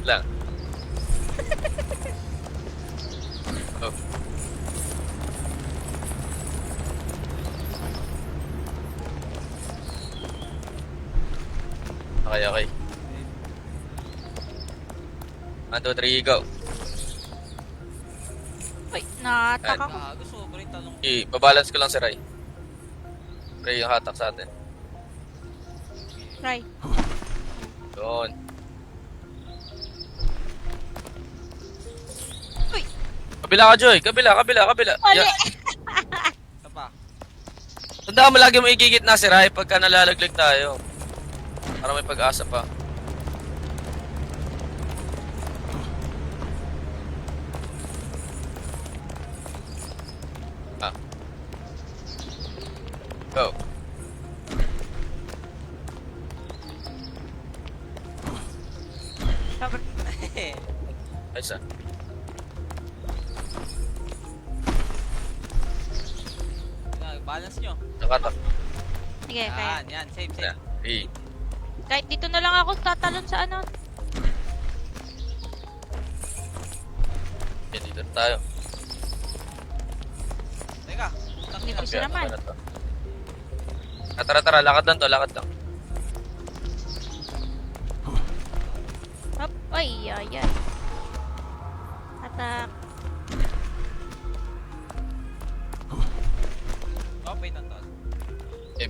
Wait lang. Oh. Okay. 1, 2, 3, go. Uy, nataka ko. Gusto ko rin tanong. Babalance ko lang si Ray. Ray yung hatak sa atin. Try. Doon. Uy, Kabila ka, Joy. Kabila. mali. Yeah. Isa pa. Tandaan mo lagi mo igigit na si Ray pagka nalalaglag tayo. Para may pag-asa pa. Go. Ayos ah. Balance nyo. Nakatak. Sige, kaya. Yan. Save. Yeah. Hey. Kahit dito na lang ako tatalon sa ano. Okay, dito tayo. Teka. Hindi ko siya naman. Tara. Lakad lang. Hop. Ay. Atak. Oh, wait na to.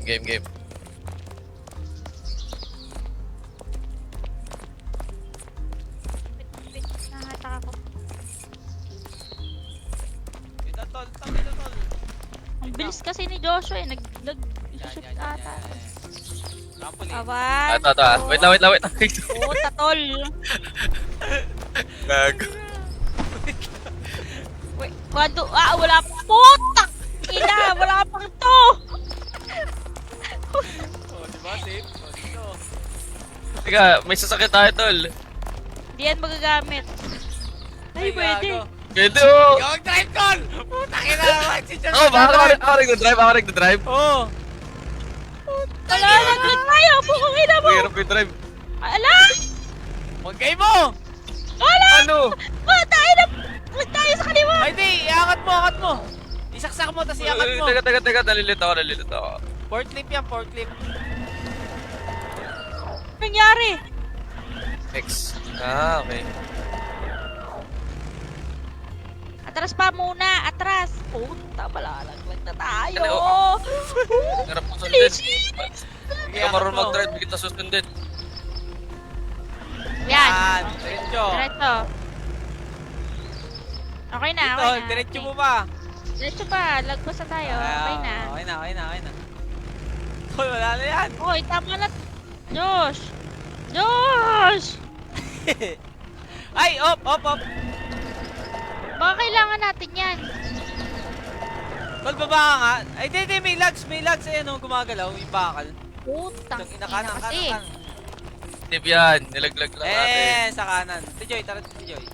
Game. Wait, nahatak ako. Wait na tol. Tangin na tol. Ang bilis kasi ni Joshua eh. Nag-shoot ata. Trampoline. Awan. Ito. Wait lang. Puta, tol. Gago. Wait, wala pang puta. Ina, wala pang to. Oh, diba? Save. Oh, dito. Teka, may sasakit tayo, tol. Hindi yan magagamit. Ay, pwede. Pwede, oh! Ikaw mag-drive, tol! Putang ina naman! Si Josh Oh, baka ako nagdadrive. Oo. Wala, naglag tayo. Bukong ina mo. Mahirap yung drive. Ala! Mag-game mo! Wala! Ano? Tayo na! Huwag tayo sa kaliwa! Ay, di! Iangat mo! Isaksak mo, tas iangat mo! Teka, nalilito ako. Port clip yan, port clip. Nangyari? X. Ah, okay. Atras pa muna! Atras! Puta, malalaglag na tayo! Ano, Harap mo sundin. Legit! Hindi ka marunong mag-drive, hindi kita susundin. Yan! Diretso. Diretso. Okay na, Ito, okay na. diretso mo ba? Diretso pa, lagpas na tayo. Okay na. Okay na. Tol, wala na yan. Hoy, tama na. Josh! Josh! Ay, op. Baka kailangan natin yan. Tol, baba ka nga. Ay, di, may lags. Ayan, gumagalaw, yung bakal. Putang Itong ina kanan. kasi. Tip yan, nilaglag lang natin. Sa kanan. Si Joy, tara si Joy.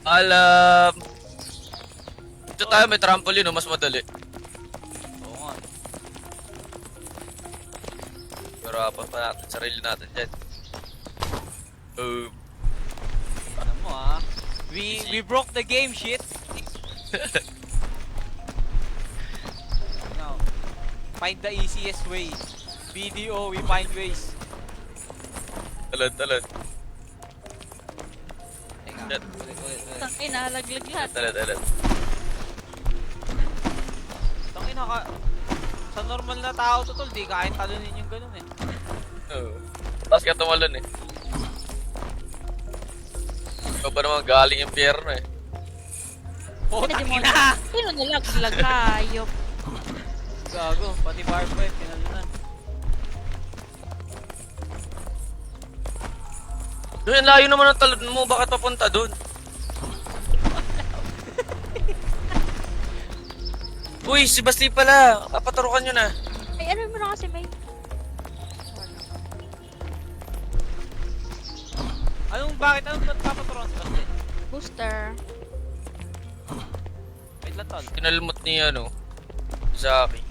Alam. Dito tayo may trampoline, mas madali. Oo nga. Pero apat pa natin, sarili natin dyan. Ano mo We broke the game, shit. Now, find the easiest way. BDO, we find ways. Talon. Teka, Shit. ulit. Putang ina, laglag lahat. Talon. Tangina ka. Sa normal na tao to tol, di kain talunin yung ganun eh. Tapos ka tumalon eh. Ikaw ba naman galing yung pierno eh. Putang ina! Sino nalaglag? Hayop. Gago, pati barboy, tinalunan. Doon, layo naman ang talon mo, bakit papunta doon? Uy, si Basti pala. Papaturukan nyo na. Ay, ano mo na kasi may... Bakit? Anong papaturuan sa Basti? Booster. Wait lang tol. Kinalmot niya, Zaki.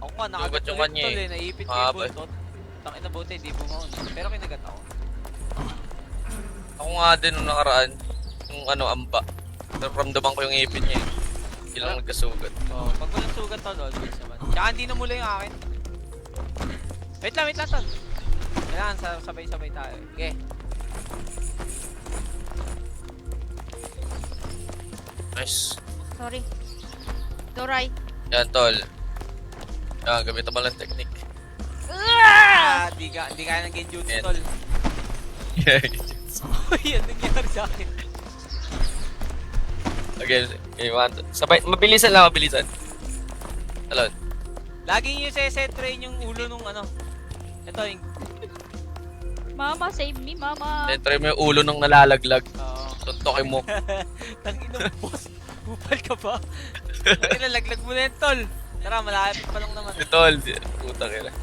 Ako nga, Lubat nakagat yung ulit kanya tol eh. Naipit ko Mahaba yung buntot. Tangina buti, di bumaon. Pero kinagat ako. ko nga din nung nakaraan. Yung ano, amba. Naramdaman ko yung ipin niya eh. Hindi lang nagkasugat. Oo, pag walang sugat tol, always naman. Tsaka hindi na mula yung akin. Wait lang tol. Kailangan sabay-sabay tayo. Okay. Nice. Sorry. Doray. Yan, tol. Yan, gamitan mo lang technique. Di kaya ng genjutsu tol. Yeah. Uy, ano nangyari sa akin? Okay, one, sabay, mabilisan lang, mabilisan. Talon. Lagi nyo set train yung ulo nung ano. Ito yung... Mama, save me, mama. Try mo yung ulo nung nalalaglag. Oo. Tuntokin mo. Tangina mo, boss. Bupal ka ba? Laglag mo na yan, tol. Tara, malapit pa lang naman. Tol, putang ina.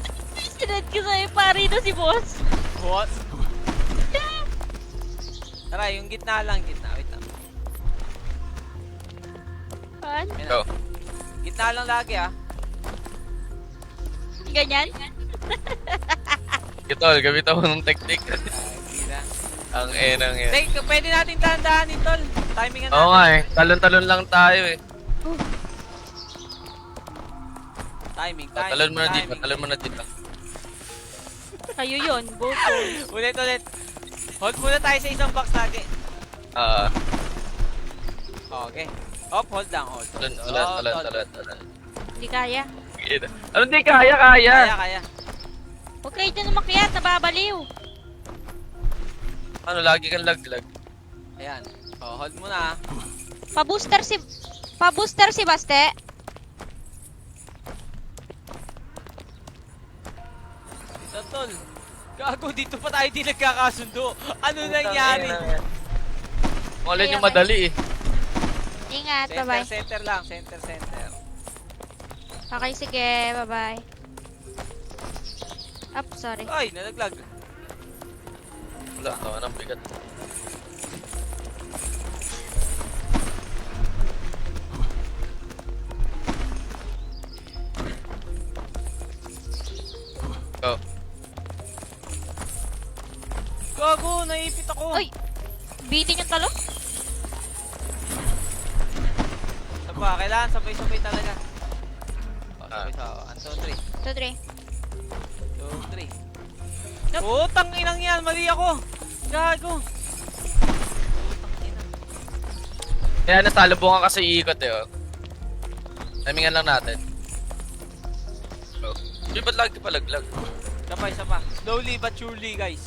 Sinad ko sa'yo, pari na si boss. What? Tara, yung gitna lang, gitna. Wait lang. Pan? Yan na. Go. Gitna lang lagi ah. Ganyan? Tol, gamitan mo ng technique. Hindi na. Ang enang yan. Teka, pwede natin dahan-dahanin, tol. Timingan natin. Oo nga eh, talon-talon lang tayo eh. Timing. Talon mo na dito, talon mo na dito. Kayo yun, go for it. Ulit. Hold muna tayo sa isang box lagi. Okay. Hold lang, hold. Talon. Hindi kaya. Ano di kaya? Kaya. Huwag kayo dyan umakyat, nababaliw. Ano, lagi kang laglag. Ayan. Hold muna ah. Pa-booster si Baste. Ito, tol. Gago, dito pa tayo di nagkakasundo. Ano nangyari? Mulin yung madali eh. Ingat, bye-bye. Center lang, center. Okay, sige, bye-bye. Up, sorry. Ay, nalaglag. Wala, tawa ng bigat. Go. Gago, naipit ako. Uy! Bitin yung talong? Saba, kailangan sabay-sabay talaga. Ah. Sabay-sabay. 1, 2, 3. 2, 3. 2, 3. Nope. Oh, tanginang yan. Mali ako. Gago. Kaya nasalubungan kasi iikot eh oh. Timingan lang natin. Go. Di ba't lagi palaglag? Isa pa. Slowly but surely, guys.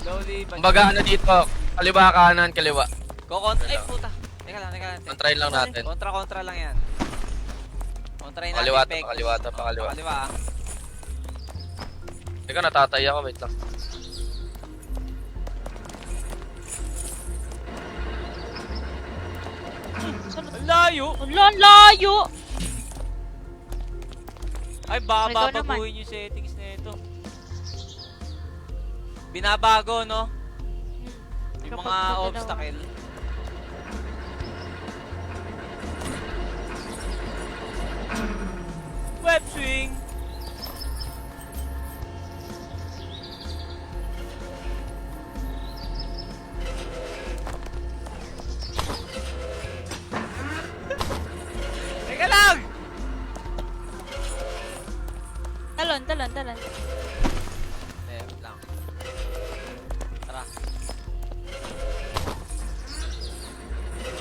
Slowly but Kumbaga ano dito, kaliwa kanan, kaliwa. Kukontra. Ay, puta. Teka lang. Try lang natin. Kontra lang yan. Kontrain natin. Pakaliwa to, Peg. pakaliwa. Pakaliwa ah. Teka, natatay ako, wait lang. Ang layo. Wala, ang layo! Ay, baka Ikaw naman. babaguhin yung settings na ito. Binabago, no? Yung Kapag mga magdalawa. obstacle. Web swing! Teka lang! Talon. Left lang. Tara.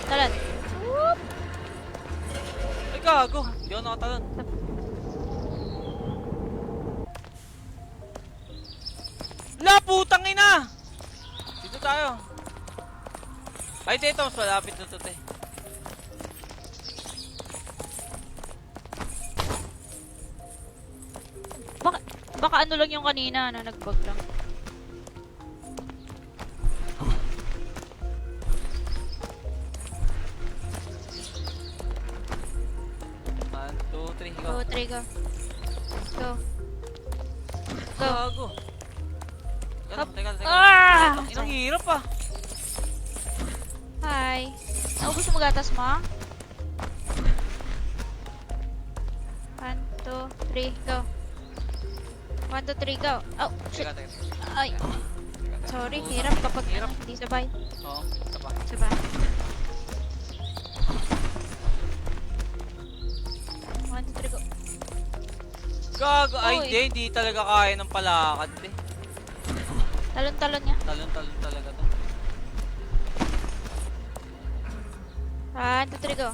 Talon. Whoop! Ay, gago! Hindi ako nakatalon. La, putang ina! Dito tayo. Ay, dito. Mas malapit na to, te. Baka ano lang yung kanina, ano, nag-bug lang. One, two, three, go. 2, 3, go. Go. Go. Gago. Up. Teka. Ah! Inang hirap ah. Hi. Naubos mo gatas mo? 1, 2, 3, go. 1, 2, 3, go. Oh, shit. Teka. Ay. Teka. Sorry, hirap kapag Hirap. hindi sabay. Oo, isa pa. Sabay. One, two, three, go. Gago, ay Uy. hindi talaga kaya ng palakad eh. Talon-talon niya. Talon-talon talaga to. One, two, three, go.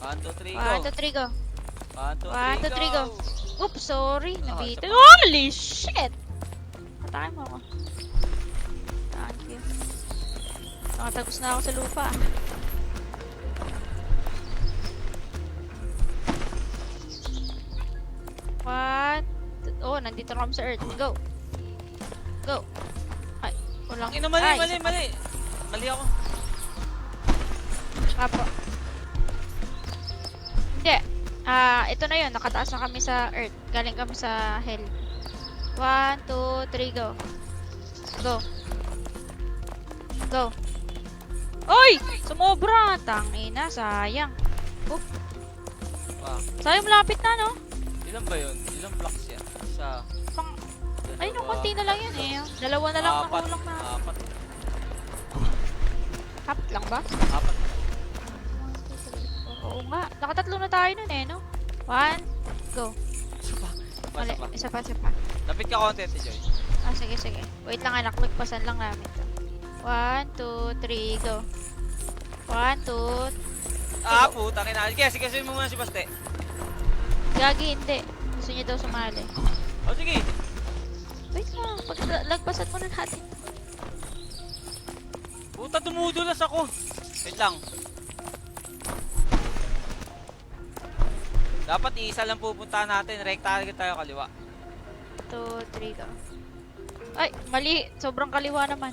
1, 2, 3, go. One, two, three, go. 1, 2, 3, One, two, three, go. Oops, sorry. Ah, Nabitin. isa pa. Holy shit! Patay mo ako. Thank you. Nakatagos na ako sa lupa. What? Oh, nandito na kami sa Earth. Go. Go. Ay, walang... Ina, mali, Ay, mali, isa pa. mali. Mali ako. Apo. Hindi. Ito na yun. Nakataas na kami sa Earth. Galing kami sa Hell. 1, 2, 3, go. Go. Go. Oy! Sumobra! Tangina, sayang. Oop. Wow. Sayang, malapit na, no? Ilan ba yun? Ilang blocks yan? Isa. Pang... Ay, no, dalawa, konti na lang yun eh. Dalawa na lang apat, nakulang na. apat. Apat lang ba? Apat. Oo nga. Nakatatlo na tayo nun eh, no? 1, go. Isa pa. Mali. Isa pa. Isa pa. Lapit ka konti, Joy. Sige, sige. Wait lang, anak. Lagpasan lang namin to. 1, 2, 3, go. 1, 2... Ah, puta kina. Sige, sige, mo muna si Baste. Gagi, hindi. Gusto niya daw sumali. O, sige. Wait lang. Lagpasan muna natin. Puta, dumudulas ako. Wait lang. Dapat isa lang pupuntahan natin. Rekta agad tayo kaliwa. 2, 3, go. Ay, mali. Sobrang kaliwa naman.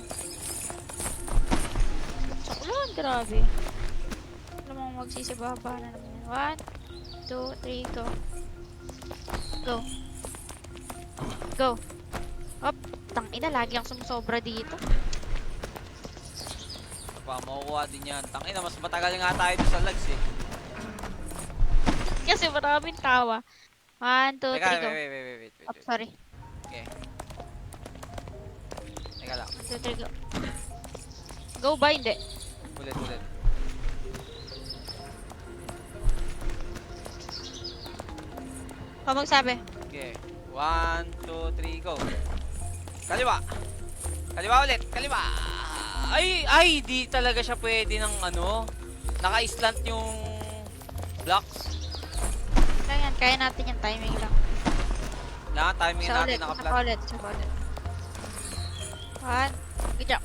Saklan, grabe. Ano mong magsisibaba na naman yan. 1, 2, 3, go. Go. Go. Up. Tangina, lagi ang sumusobra dito. Pa, makukuha din yan. Tangina, mas matagal nga tayo doon sa lags eh. Kasi maraming tawa. 1, 2, 3, go. Wait. Up, sorry. Okay. Teka lang. 1, 2, 3, go. Go ba? Hindi. Ulit. Ikaw magsabi. Okay. 1, 2, 3, go. Kaliwa. Kaliwa ulit. Kaliwa. Ay, di talaga siya pwede ng ano. Naka-slant yung blocks. Kaya yan, kaya natin yung timing lang. Kailangan timing Isa natin ulit, naka-flat. isa pa ulit. 1, jump.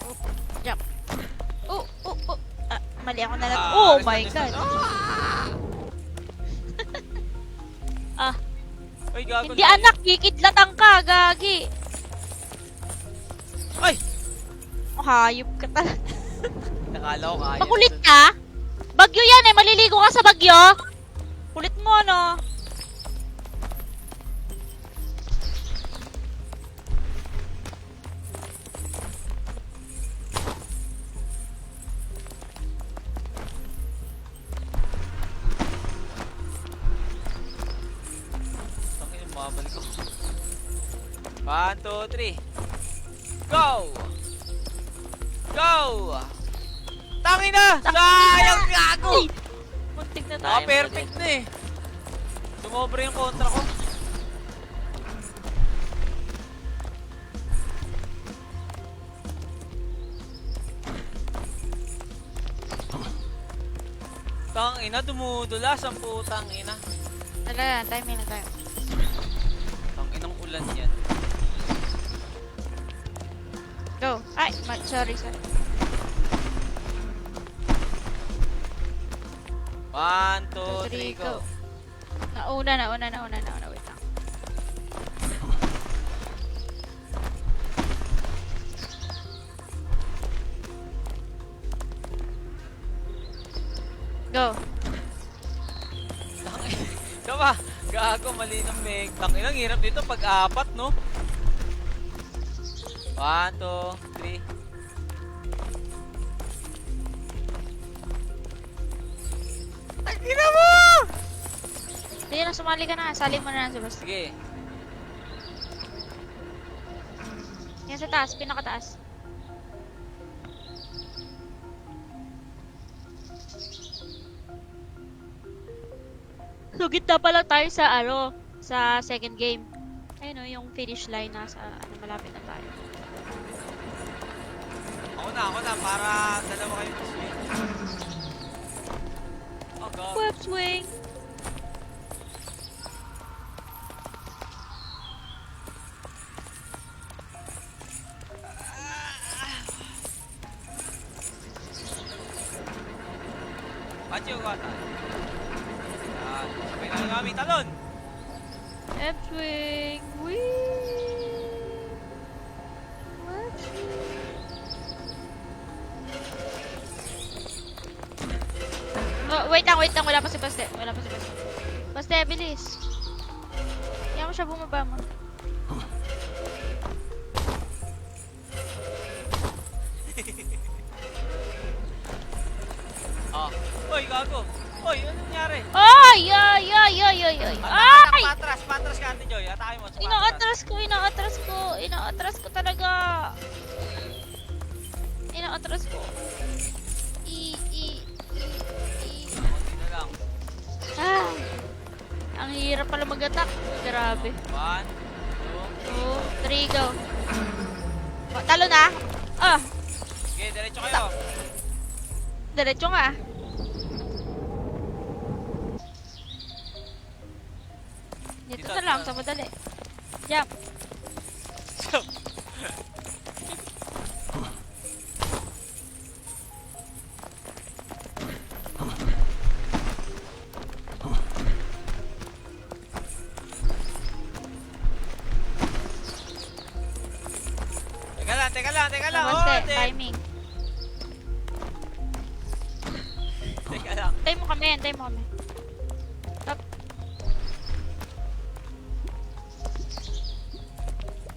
Oh, jump. Oh. Mali ako na lang. Oh my god. Ah, Ay, gago. hindi anak, kikidlatan ka, gagi. Ay! Oh, hayop ka talaga. Nakala ko kaya. Makulit ka? Bagyo yan eh, maliligo ka sa bagyo. Kulit mo, no? Tangin, mabalik ako. 1, 2, 3. Go! Go! Tangin na! Sayang gago! Ay! Muntik na tayo. Perfect na eh. Sumobra yung kontra ko. Tangina, dumudulas ang putang ina. Talaga, timing na tayo. Tanginang ulan yan. Go. Ay, sorry. 1, 2, 3, go. Nauna. Wait lang. Go. Diba? Gago, mali ng meg. Tanginang hirap dito pag apat, no? 1, 2, 3. Tangina mo! Sige na, sumali ka na. Sali mo na lang, Sebastian. Sige. Yan sa taas, pinakataas. So, gitna pa lang tayo sa sa second game. Ayun o, yung finish line nasa malapit na tayo. Ako na, para dalawa kayo mag-swing. Oh, God. Web swing! Pachi o gata? Yan. Sabay na lang kami, talon! Web swing! Whee! Web swing! Oh, wait lang. Wala pa si Baste. Baste, bilis. Kaya mo siya bumaba mo. Oh. Uy, gago! Uy, ano nangyari? Ay! Ay! Patras ka, Ate Joy. Atake mo. Inaatras ko talaga. Inaatras ko. Konti na lang. Ah! Ang hirap pala mag-attack. Grabe. 1, 2, 3, go. Oh, talo na. Ah! 2. Okay, diretso kayo. Diretso nga. Dito na lang, sa madali. Jump. Teka lang. Baste, Ate. timing. Teka lang. Time mo kami. Stop.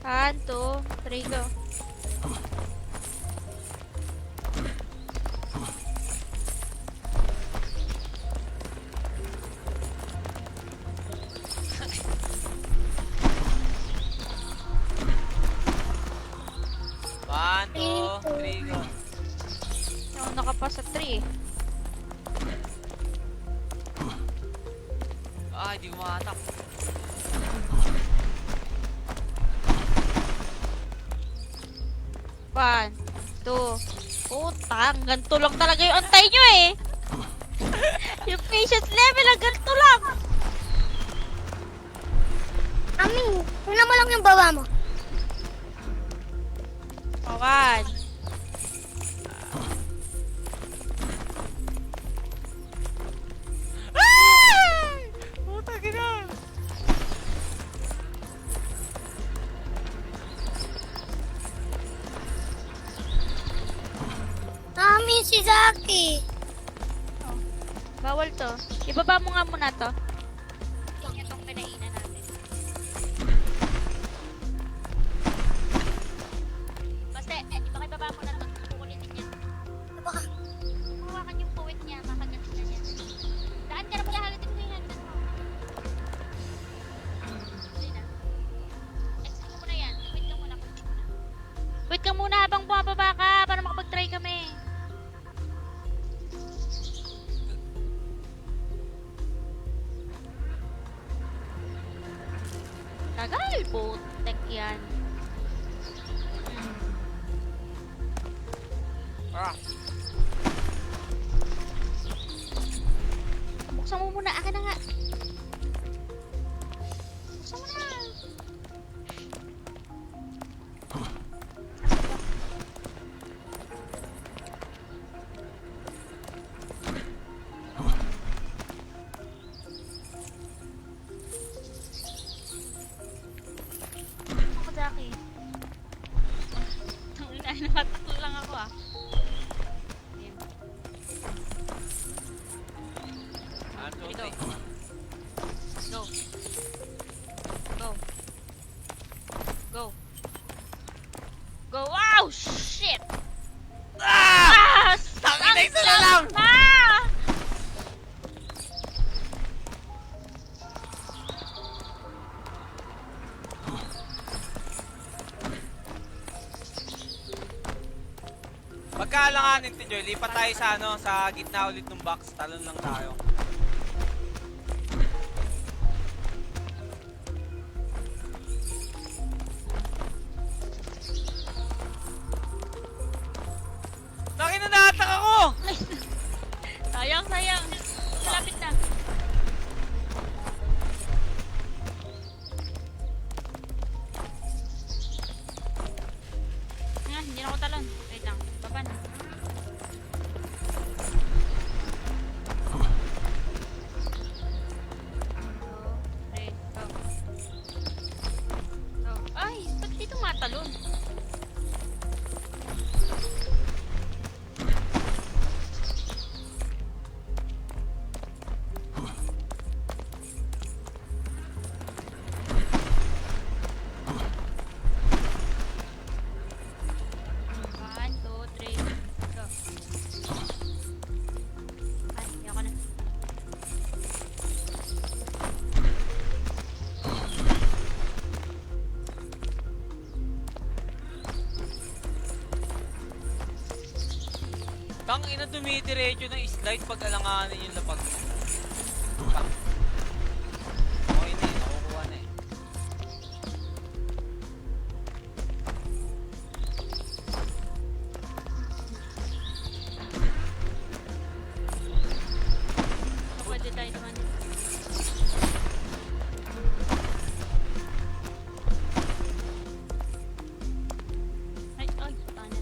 1, 2, 3, go. One, two, three, go. Yung nakapa sa 3 eh. Ah, hindi ko makatak. One, two. Putang, ganito lang talaga yung antay nyo eh. Yung patience level, ang ganito lang. Mami, tingnan mo lang yung baba mo. One. Puta gina. Mami, si Zaki. Bawal to. Ibaba mo nga muna to. Itong pinainan natin. Basta, ibaba mo na to. Kukulitin niya. Baka, Hawakan yung puwit niya. Makagat na niya. Daan ka na pala. Halitin mo yung halitin mo. Hindi na. Exit mo muna yan. Wait ka muna. Wait ka muna habang bumababa ka para makapag-try kami. Tagal, putek yan. Ah, Buksan mo muna. Akin na nga. Buksan mo na. Ako, Jackie. Nakataklo lang ako ah. Ayan. one, two, Ito. three. Go. Go. Go. Go. Wow! Shit! Ah! Tangina, Ang isa na lang! sarap na! Pagkaalanganin, Tijoy, lipat tayo sa ano, sa gitna ulit ng box. Talon lang tayo. Taki na natak ako! Sayang, sayang. Malapit na. Ah, hindi na ako talon. Wait lang. Baba na. Go. Three, go. Go. Ay, ba't dito matalon? One, two, three, go. Ay, ayoko na. Tang ina dumidiretso ng slide pag alanganin yung lapag mo. Pa. Okay na eh, nakukuha na eh. Pwede tayo naman. Ay, ay, tanga na.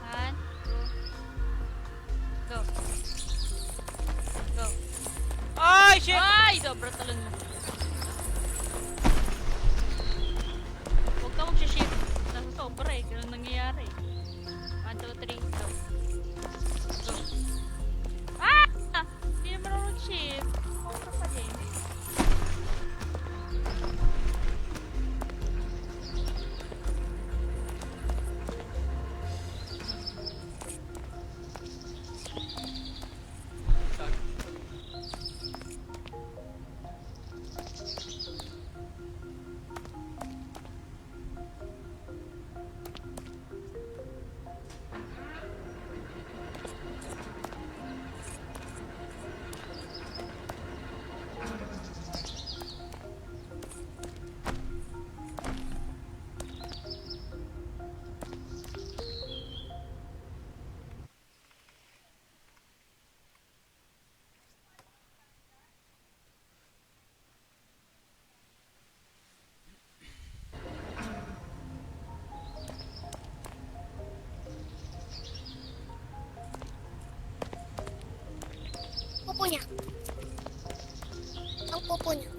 One, two, go. Go. Ay, shit! Ay, sobra talon mo. Huwag ka mag-shift. Nasa sobra eh. Ganun nangyayari. 1, 2, 3, go. Go. Ah! Hindi naman ako mag-shift. Sobra pa din. Pupo niya. Ang pupo niya.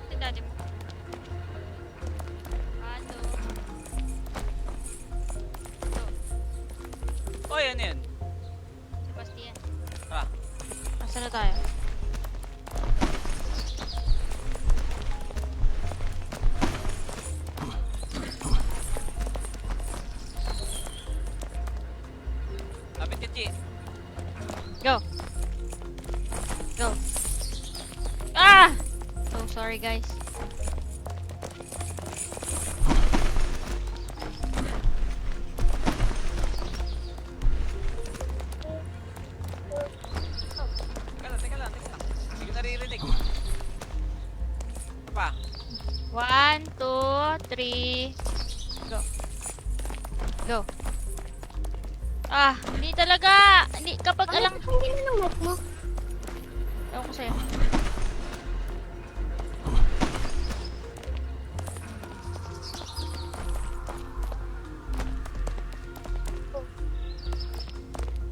Si daddy mo. Ano? Go. Oy, ano yan? Sebastian. Ah, Nasaan na tayo? lapit ka, Chi. Go. Go. Ah! So sorry guys. Teka lang. Hindi ko naririnig. Ano pa? 1, 2, 3. Go. Go. Ah, hindi talaga. Hindi, kapag alang... Ano ang ginanong mo? Ewan ko sa'yo.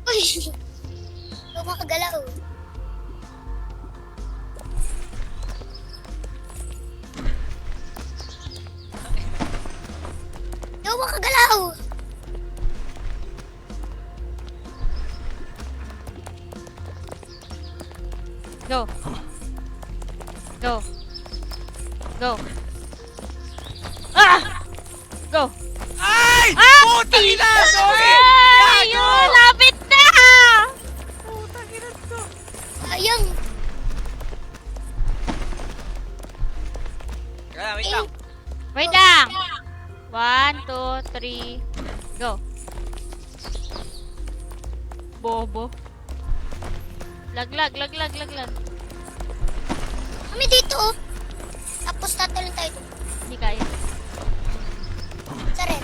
Uy! Huwag makagalaw. Huwag makagalaw. Go. Go. Go. Ah! Go. Ay! Ah! Putang ina! Sorry! Ay! Yago! Yun! Lapit na! Putang ina to. Sayang. Wait lang. Wait lang! 1, 2, 3, go. Bobo. Laglag. Kami dito, oh. Tapos tatalon tayo dito. Hindi kaya. Sa red.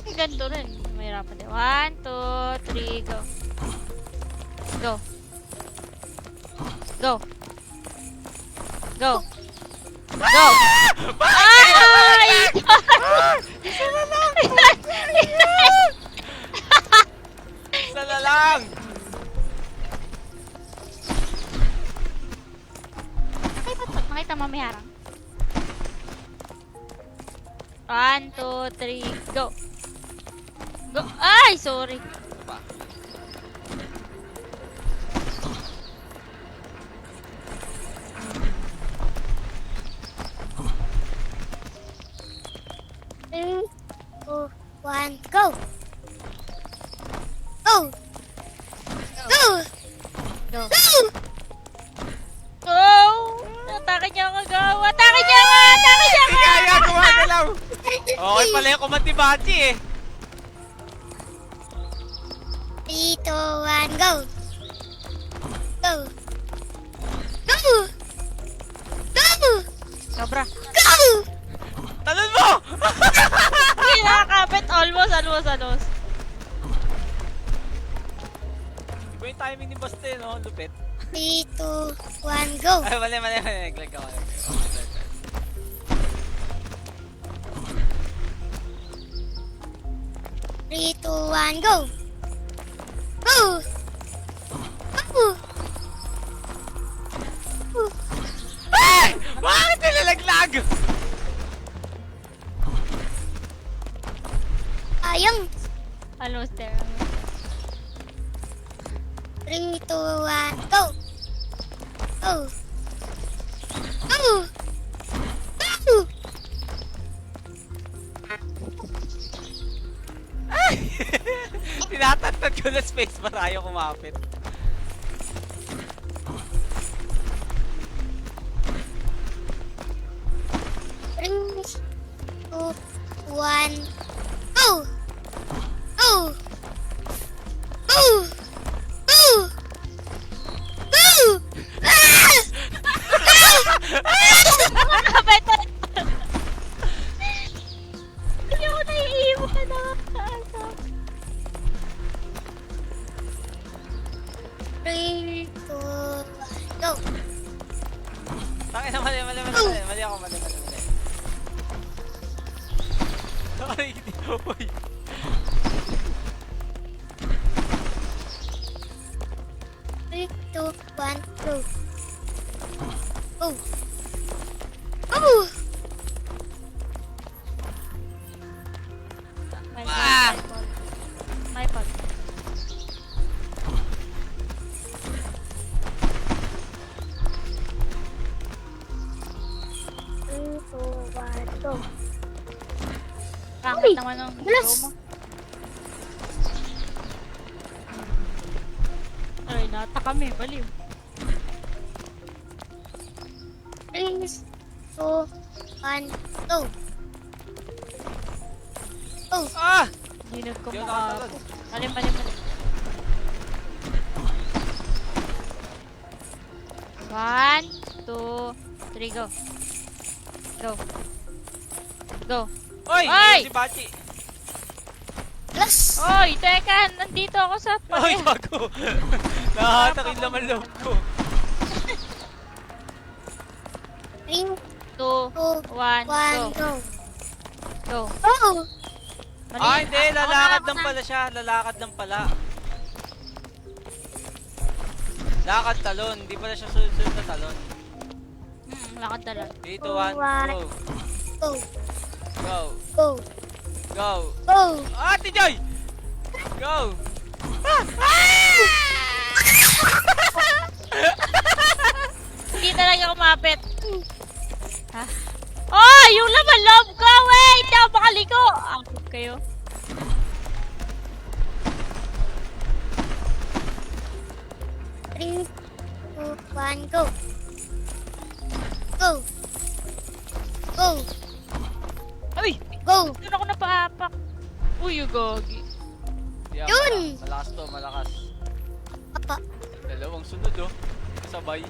Ay, ganito rin. Mahirapan din. 1, 2, 3, go. Go. Go. Go. Go! Ay! Isa na lang! Ay, ba't makita mo may harang? 1, 2, 3, go. Go. Ay, sorry. Ito pa. Three, two, one, go! Go! Go! Go. Go! Go! Atake niya ako, go! Atake niya ako! Atake niya Hindi ako! kaya gumagalaw! Okay pala yung kumati-bati eh. 3, 2, 1, go! Go! Go! Go! Sobra. Go! Talon mo! Hindi nakakapit. Almost. Iba yung timing ni Baste, no? Lupit. 3, 2, 1, go! Ay, mali. Naglag ako. 3, 2, 1, go! Go! Go! Go! Ay! Bakit nilalaglag? Ayang! Almost there. 3, 2, 1, go! Go! Go! Go! Tinatatad ko na space para ayaw kumapit. Three, two, one, go! Go! Go! Go! Go! Ah! Nakakapit. Hindi ako naiiwan. Nakakaasap. 3, 2, 1, go! Takay na mali. Mali ako. Ay, hindi. Uy. 3, 2, 1, go! Go! Go! My fault. Three, two, one, go! Pangit Uy, naman ng bilis. show mo. Ay, nata kami. Baliw. 3, 2, 1, go! Go! Ah! Hindi ko Hindi ako maka... nakatalon. Mali. 1, 2, 3, go. Go. Go. Oy! Ay! Si Bachi. Plus! Oy, teka. Nandito ako sa Ay, pati. gago. Nakahatak yung laman loob ko. 3, 2, 2, 1, 1, go. go! Go. Go! Mali. Ah, hindi. Ako na, Lalakad ako lang na. pala siya. Lalakad lang pala. Lakad talon. Hindi pala siya sunod na talon. Lakad na lang. 3, 2, 1, go. Go! Go. Go! Go. Go! Ate Joy! Go! Hindi talaga kumapit. Ha? Oh, yung laman loob ko! Wait! Hindi ako makaliko! Angkot kayo. Three, two, one, go! Go! Go. Uy! Go. Doon ako napaapak. Uy, you gogi. Yeah, Yun! Malakas to, malakas. Apa. Dalawang sunod oh. Sabay.